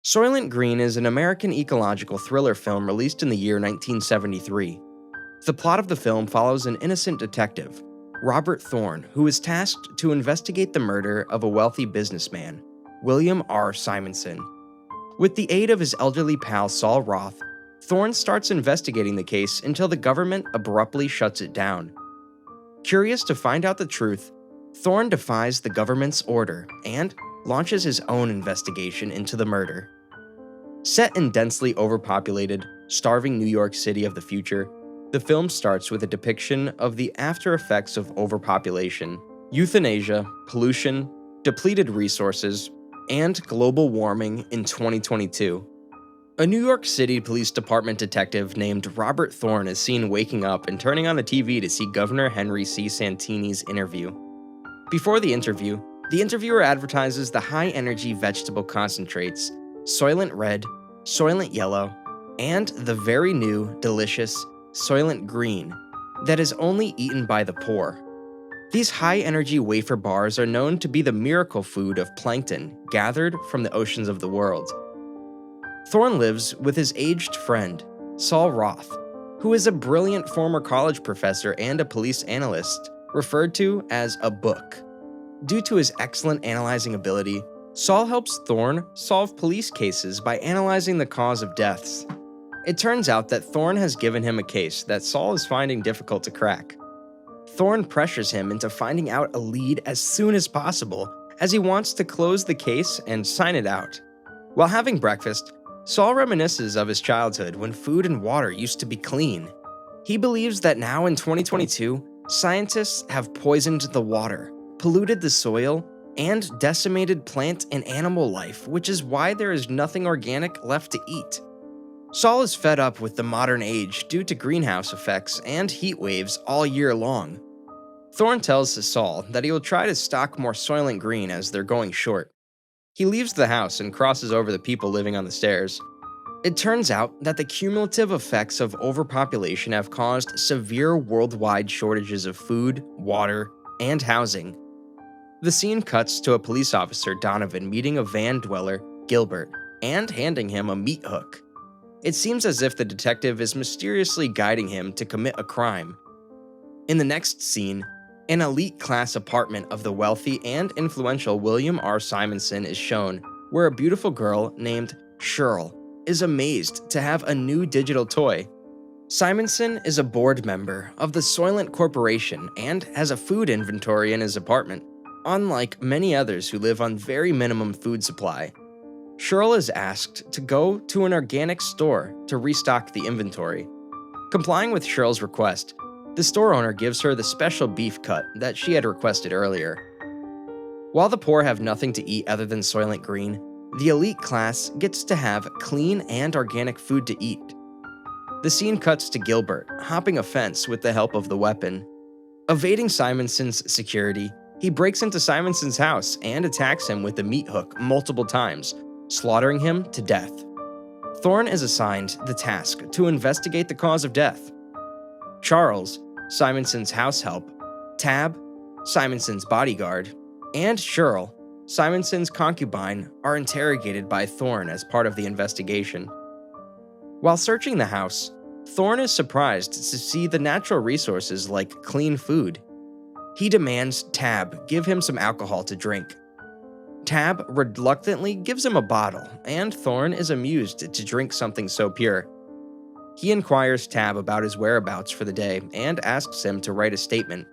Soylent Green is an American ecological thriller film released in the year 1973. The plot of the film follows an innocent detective, Robert Thorn, who is tasked to investigate the murder of a wealthy businessman, William R. Simonson. With the aid of his elderly pal Saul Roth, Thorn starts investigating the case until the government abruptly shuts it down. Curious to find out the truth, Thorn defies the government's order and launches his own investigation into the murder. Set in densely overpopulated, starving New York City of the future, the film starts with a depiction of the after effects of overpopulation, euthanasia, pollution, depleted resources, and global warming in 2022. A New York City Police Department detective named Robert Thorn is seen waking up and turning on the TV to see Governor Henry C. Santini's interview. Before the interview, the interviewer advertises the high-energy vegetable concentrates, Soylent Red, Soylent Yellow, and the very new, delicious Soylent Green that is only eaten by the poor. These high-energy wafer bars are known to be the miracle food of plankton gathered from the oceans of the world. Thorn lives with his aged friend, Saul Roth, who is a brilliant former college professor and a police analyst, referred to as a book. Due to his excellent analyzing ability, Saul helps Thorn solve police cases by analyzing the cause of deaths. It turns out that Thorn has given him a case that Saul is finding difficult to crack. Thorn pressures him into finding out a lead as soon as possible, as he wants to close the case and sign it out. While having breakfast, Saul reminisces of his childhood when food and water used to be clean. He believes that now in 2022, scientists have poisoned the water, polluted the soil, and decimated plant and animal life, which is why there is nothing organic left to eat. Saul is fed up with the modern age due to greenhouse effects and heat waves all year long. Thorn tells Saul that he will try to stock more Soylent Green as they're going short. He leaves the house and crosses over the people living on the stairs. It turns out that the cumulative effects of overpopulation have caused severe worldwide shortages of food, water, and housing. The scene cuts to a police officer, Donovan, meeting a van dweller, Gilbert, and handing him a meat hook. It seems as if the detective is mysteriously guiding him to commit a crime. In the next scene, an elite-class apartment of the wealthy and influential William R. Simonson is shown, where a beautiful girl named Cheryl is amazed to have a new digital toy. Simonson is a board member of the Soylent Corporation and has a food inventory in his apartment, unlike many others who live on very minimum food supply. Cheryl is asked to go to an organic store to restock the inventory. Complying with Cheryl's request, the store owner gives her the special beef cut that she had requested earlier. While the poor have nothing to eat other than Soylent Green, the elite class gets to have clean and organic food to eat. The scene cuts to Gilbert hopping a fence with the help of the weapon. Evading Simonson's security, he breaks into Simonson's house and attacks him with the meat hook multiple times, slaughtering him to death. Thorn is assigned the task to investigate the cause of death. Charles, Simonson's house help, Tab, Simonson's bodyguard, and Cheryl, Simonson's concubine, are interrogated by Thorn as part of the investigation. While searching the house, Thorn is surprised to see the natural resources like clean food. He demands Tab give him some alcohol to drink. Tab reluctantly gives him a bottle, and Thorn is amused to drink something so pure. He inquires Tab about his whereabouts for the day and asks him to write a statement.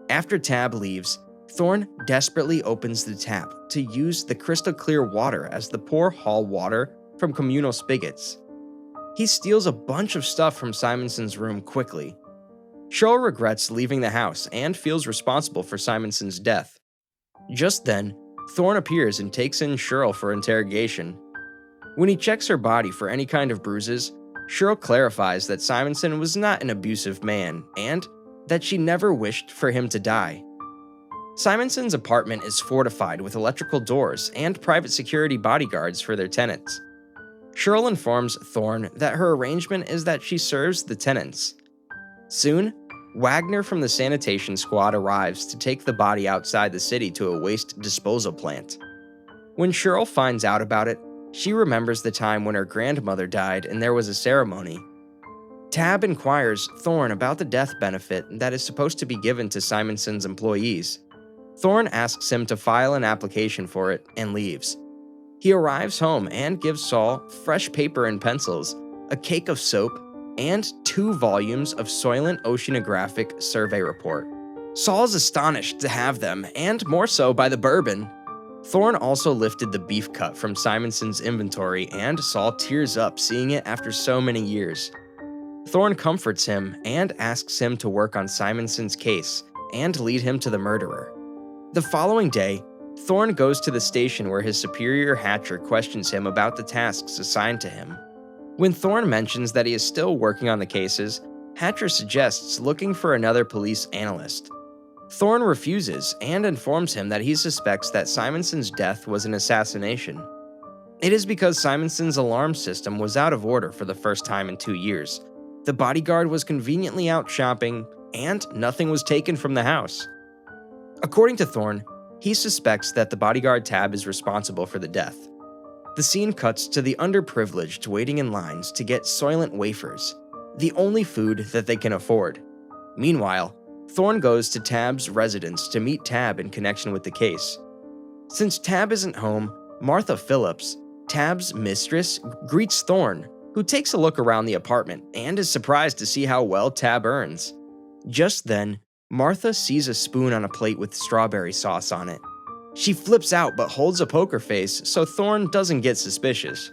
After Tab leaves, Thorn desperately opens the tap to use the crystal clear water as the poor haul water from communal spigots. He steals a bunch of stuff from Simonson's room quickly. Cheryl regrets leaving the house and feels responsible for Simonson's death. Just then, Thorn appears and takes in Cheryl for interrogation. When he checks her body for any kind of bruises, Cheryl clarifies that Simonson was not an abusive man and that she never wished for him to die. Simonson's apartment is fortified with electrical doors and private security bodyguards for their tenants. Cheryl informs Thorn that her arrangement is that she serves the tenants. Soon, Wagner from the sanitation squad arrives to take the body outside the city to a waste disposal plant. When Cheryl finds out about it, She remembers the time when her grandmother died and there was a ceremony. Tab inquires Thorn about the death benefit that is supposed to be given to Simonson's employees. Thorn asks him to file an application for it and leaves. He arrives home and gives Saul fresh paper and pencils, a cake of soap, and 2 volumes of Soylent Oceanographic Survey Report. Saul is astonished to have them, and more so by the bourbon. Thorn also lifted the beef cut from Simonson's inventory, and Saul tears up seeing it after so many years. Thorn comforts him and asks him to work on Simonson's case and lead him to the murderer. The following day, Thorn goes to the station where his superior Hatcher questions him about the tasks assigned to him. When Thorn mentions that he is still working on the cases, Hatcher suggests looking for another police analyst. Thorn refuses and informs him that he suspects that Simonson's death was an assassination. It is because Simonson's alarm system was out of order for the first time in 2 years. The bodyguard was conveniently out shopping, and nothing was taken from the house. According to Thorn, he suspects that the bodyguard Tab is responsible for the death. The scene cuts to the underprivileged waiting in lines to get Soylent wafers, the only food that they can afford. Meanwhile, Thorn goes to Tab's residence to meet Tab in connection with the case. Since Tab isn't home, Martha Phillips, Tab's mistress, greets Thorn, who takes a look around the apartment and is surprised to see how well Tab earns. Just then, Martha sees a spoon on a plate with strawberry sauce on it. She flips out but holds a poker face so Thorn doesn't get suspicious.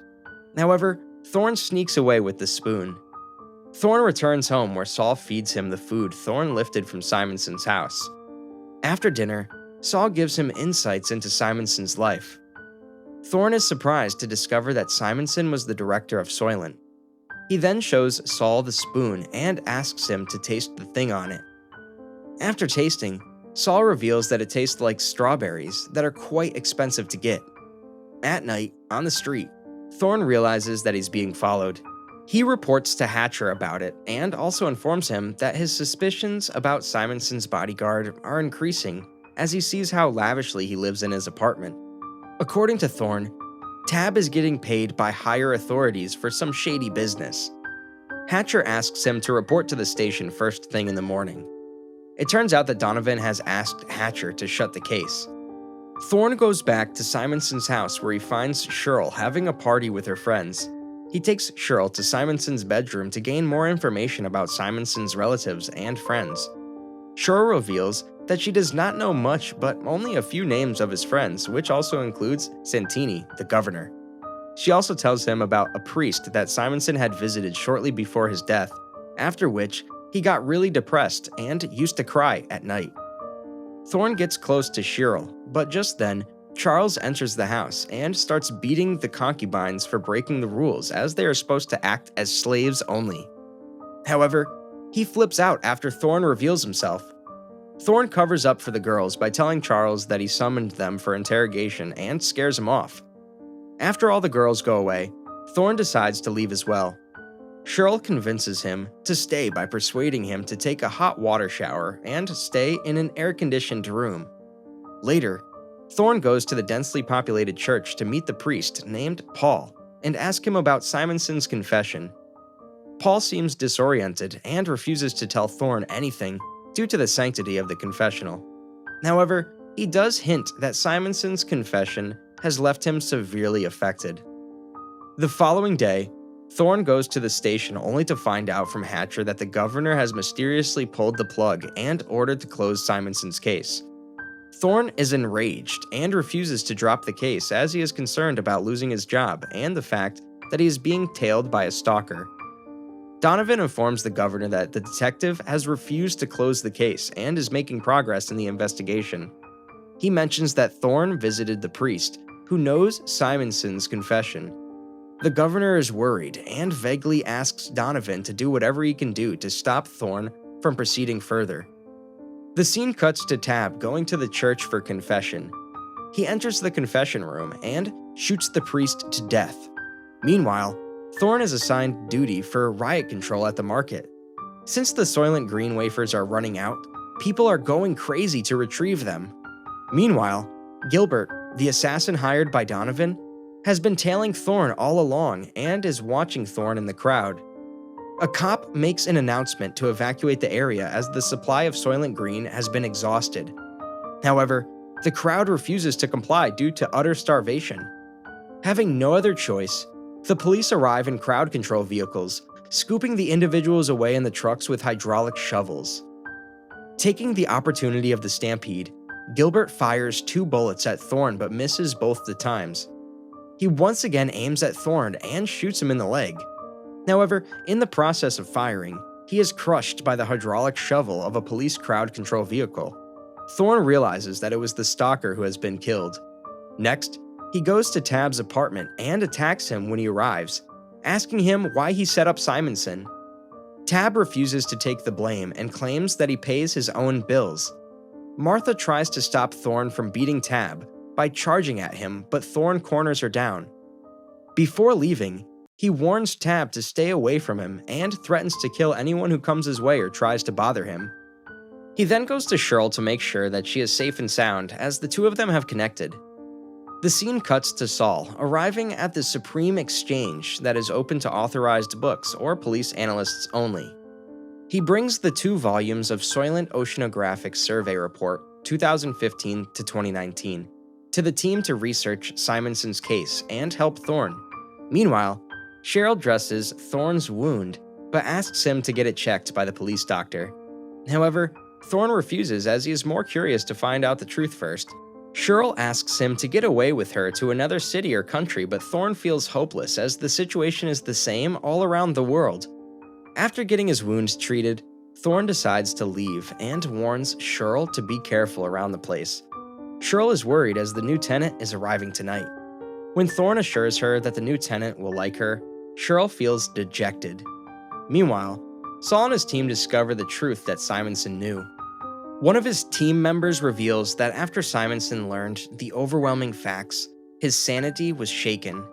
However, Thorn sneaks away with the spoon. Thorn returns home where Saul feeds him the food Thorn lifted from Simonson's house. After dinner, Saul gives him insights into Simonson's life. Thorn is surprised to discover that Simonson was the director of Soylent. He then shows Saul the spoon and asks him to taste the thing on it. After tasting, Saul reveals that it tastes like strawberries that are quite expensive to get. At night, on the street, Thorn realizes that he's being followed. He reports to Hatcher about it and also informs him that his suspicions about Simonson's bodyguard are increasing as he sees how lavishly he lives in his apartment. According to Thorn, Tab is getting paid by higher authorities for some shady business. Hatcher asks him to report to the station first thing in the morning. It turns out that Donovan has asked Hatcher to shut the case. Thorn goes back to Simonson's house where he finds Cheryl having a party with her friends. He takes Cheryl to Simonson's bedroom to gain more information about Simonson's relatives and friends. Cheryl reveals that she does not know much but only a few names of his friends, which also includes Santini, the governor. She also tells him about a priest that Simonson had visited shortly before his death, after which he got really depressed and used to cry at night. Thorn gets close to Cheryl, but just then, Charles enters the house and starts beating the concubines for breaking the rules as they are supposed to act as slaves only. However, he flips out after Thorn reveals himself. Thorn covers up for the girls by telling Charles that he summoned them for interrogation and scares him off. After all the girls go away, Thorn decides to leave as well. Cheryl convinces him to stay by persuading him to take a hot water shower and stay in an air-conditioned room. Later, Thorn goes to the densely populated church to meet the priest named Paul and ask him about Simonson's confession. Paul seems disoriented and refuses to tell Thorn anything due to the sanctity of the confessional. However, he does hint that Simonson's confession has left him severely affected. The following day, Thorn goes to the station only to find out from Hatcher that the governor has mysteriously pulled the plug and ordered to close Simonson's case. Thorn is enraged and refuses to drop the case as he is concerned about losing his job and the fact that he is being tailed by a stalker. Donovan informs the governor that the detective has refused to close the case and is making progress in the investigation. He mentions that Thorn visited the priest, who knows Simonson's confession. The governor is worried and vaguely asks Donovan to do whatever he can do to stop Thorn from proceeding further. The scene cuts to Tab going to the church for confession. He enters the confession room and shoots the priest to death. Meanwhile, Thorn is assigned duty for riot control at the market. Since the Soylent Green wafers are running out, people are going crazy to retrieve them. Meanwhile, Gilbert, the assassin hired by Donovan, has been tailing Thorn all along and is watching Thorn in the crowd. A cop makes an announcement to evacuate the area as the supply of Soylent Green has been exhausted. However, the crowd refuses to comply due to utter starvation. Having no other choice, the police arrive in crowd control vehicles, scooping the individuals away in the trucks with hydraulic shovels. Taking the opportunity of the stampede, Gilbert fires 2 bullets at Thorn but misses both the times. He once again aims at Thorn and shoots him in the leg. However, in the process of firing, he is crushed by the hydraulic shovel of a police crowd control vehicle. Thorn realizes that it was the stalker who has been killed. Next, he goes to Tab's apartment and attacks him when he arrives, asking him why he set up Simonson. Tab refuses to take the blame and claims that he pays his own bills. Martha tries to stop Thorn from beating Tab by charging at him, but Thorn corners her down. Before leaving, he warns Tab to stay away from him and threatens to kill anyone who comes his way or tries to bother him. He then goes to Cheryl to make sure that she is safe and sound, as the two of them have connected. The scene cuts to Saul arriving at the Supreme Exchange that is open to authorized books or police analysts only. He brings the 2 volumes of Soylent Oceanographic Survey Report 2015 to 2019 to the team to research Simonson's case and help Thorn. Meanwhile, Cheryl dresses Thorn's wound but asks him to get it checked by the police doctor. However, Thorn refuses as he is more curious to find out the truth first. Cheryl asks him to get away with her to another city or country, but Thorn feels hopeless as the situation is the same all around the world. After getting his wounds treated, Thorn decides to leave and warns Cheryl to be careful around the place. Cheryl is worried as the new tenant is arriving tonight. When Thorn assures her that the new tenant will like her, Cheryl feels dejected. Meanwhile, Saul and his team discover the truth that Simonson knew. One of his team members reveals that after Simonson learned the overwhelming facts, his sanity was shaken.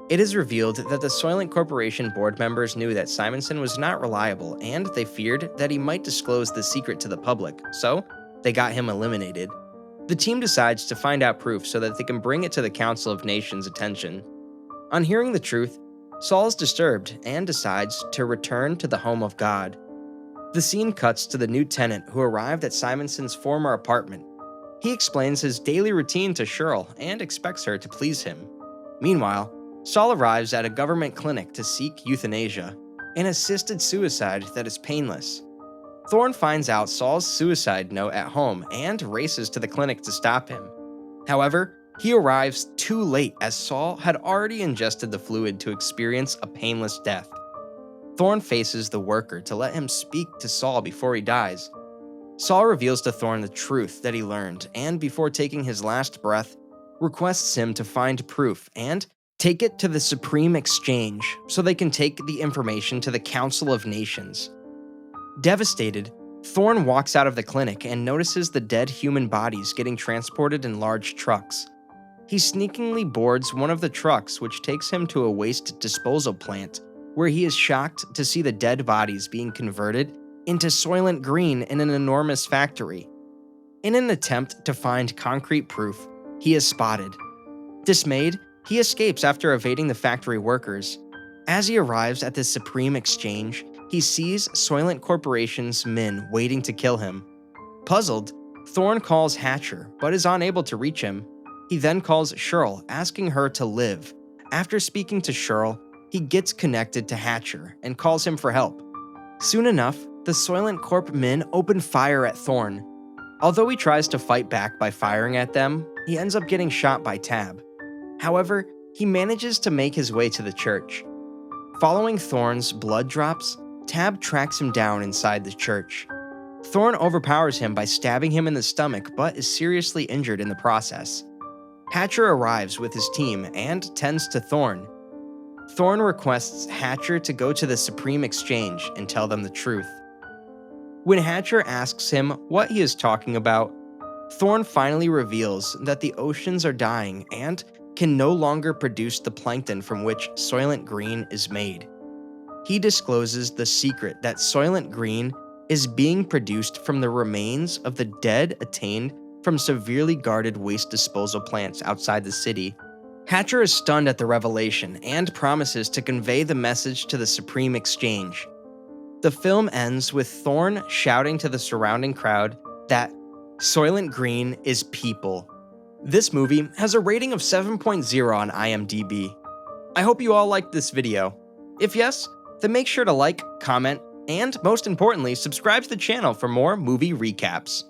It is revealed that the Soylent Corporation board members knew that Simonson was not reliable and they feared that he might disclose the secret to the public, so they got him eliminated. The team decides to find out proof so that they can bring it to the Council of Nations' attention. On hearing the truth, Saul is disturbed and decides to return to the home of God. The scene cuts to the new tenant who arrived at Simonson's former apartment. He explains his daily routine to Cheryl and expects her to please him. Meanwhile, Saul arrives at a government clinic to seek euthanasia, an assisted suicide that is painless. Thorn finds out Saul's suicide note at home and races to the clinic to stop him. However, he arrives too late as Saul had already ingested the fluid to experience a painless death. Thorn faces the worker to let him speak to Saul before he dies. Saul reveals to Thorn the truth that he learned and, before taking his last breath, requests him to find proof and take it to the Supreme Exchange so they can take the information to the Council of Nations. Devastated, Thorn walks out of the clinic and notices the dead human bodies getting transported in large trucks. He sneakingly boards one of the trucks, which takes him to a waste disposal plant, where he is shocked to see the dead bodies being converted into Soylent Green in an enormous factory. In an attempt to find concrete proof, he is spotted. Dismayed, he escapes after evading the factory workers. As he arrives at the Supreme Exchange, he sees Soylent Corporation's men waiting to kill him. Puzzled, Thorn calls Hatcher, but is unable to reach him. He then calls Cheryl, asking her to live. After speaking to Cheryl, he gets connected to Hatcher and calls him for help. Soon enough, the Soylent Corp men open fire at Thorn. Although he tries to fight back by firing at them, he ends up getting shot by Tab. However, he manages to make his way to the church. Following Thorn's blood drops, Tab tracks him down inside the church. Thorn overpowers him by stabbing him in the stomach, but is seriously injured in the process. Hatcher arrives with his team and tends to Thorn. Thorn requests Hatcher to go to the Supreme Exchange and tell them the truth. When Hatcher asks him what he is talking about, Thorn finally reveals that the oceans are dying and can no longer produce the plankton from which Soylent Green is made. He discloses the secret that Soylent Green is being produced from the remains of the dead attained from severely guarded waste disposal plants outside the city. Hatcher is stunned at the revelation and promises to convey the message to the Supreme Exchange. The film ends with Thorn shouting to the surrounding crowd that Soylent Green is people. This movie has a rating of 7.0 on IMDb. I hope you all liked this video. If yes, then make sure to like, comment, and most importantly, subscribe to the channel for more movie recaps.